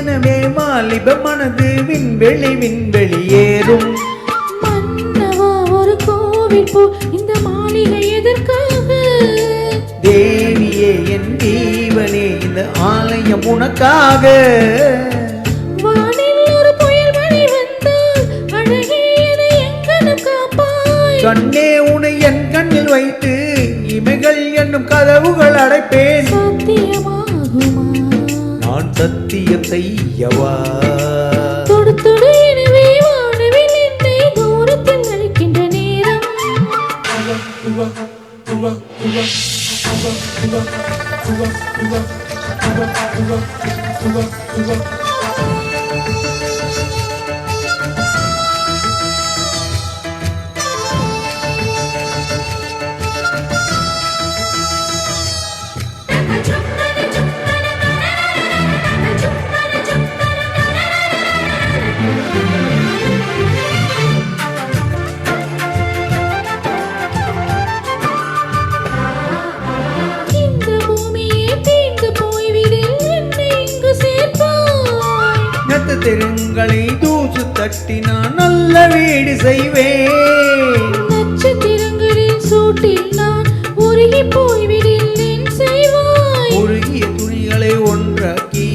எனவே வாலிப மனது விண்வெளி ஏறும். மன்னவா ஒரு கோவில் போ இந்த மாளிகை எதற்காக? தேவியே என் ஜீவனே இந்த ஆலயம் உனக்காக. வானில் ஒரு புயல் மழை வந்தால் அழகே என்னை எங்கனம் காப்பாய். கண்ணே உனை என் கண்ணில் வைத்து இமைகள் என்னும் கதவுகள் அடைப்பேன். சத்தியமாகுமா? நான் சத்தியம் செய்யவா? தொடு தொடு எனவே வானவில் என்னை தூரத்தில் அழைக்கின்ற நேரம். தெருங்களை தூசு தட்டி நான் நல்ல வீடு செய்வேன். நட்சத்திரங்களின் சூட்டில் நான் உருகி போய்விடில் செய்வாய். உருகிய துணிகளை ஒன்றாக்கி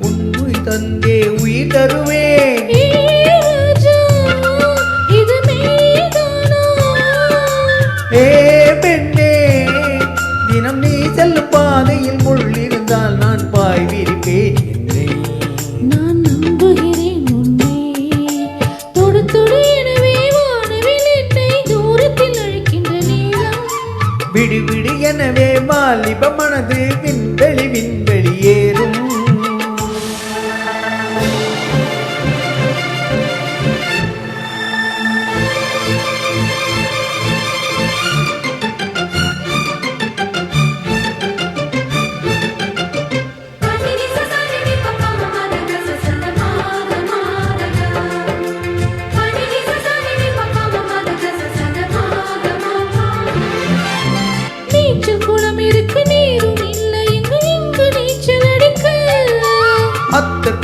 உண்மை தந்தே உயிர் தருவேன். ஏ பெண்ணே தினம் நீ செல்லும் பாதையில் முள் இருந்தால் நான் பாய் விரிப்பேன். விடு விடு எனவே வாலிப மனது விண்வெளி ஏறும்.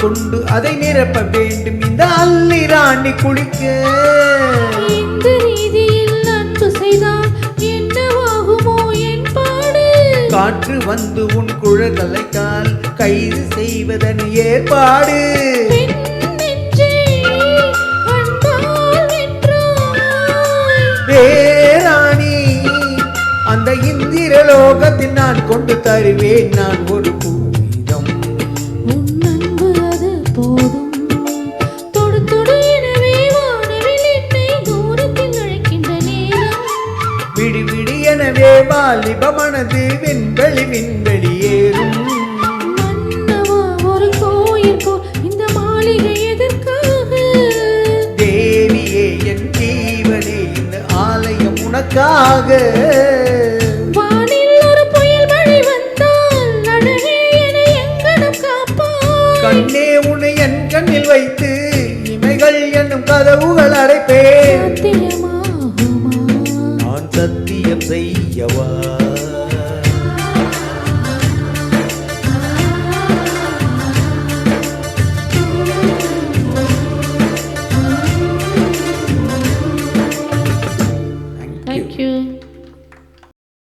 கொண்டு அதை நிரப்ப வேண்டும் இந்த அல்லி ராணி குளிக்க. இந்த ரீதியில் அன்பு செய்தால் என்னவாகுமோ என் பாடு? காற்று வந்து உன் குழல்களை கால் கைது செய்வதன் ஏற்பாடு. வேராணி அந்த இந்திரலோகத்தில் நான் கொண்டு தருவேன் நான் ஒரு பூ. விடு விடு எனவே வாலிப மனது விண்வெளி ஏறும். மன்னவா ஒரு கோயில் போ இந்த மாளிகை எதற்காக? தேவியே என் ஜீவனே இந்த ஆலயம் உனக்காக.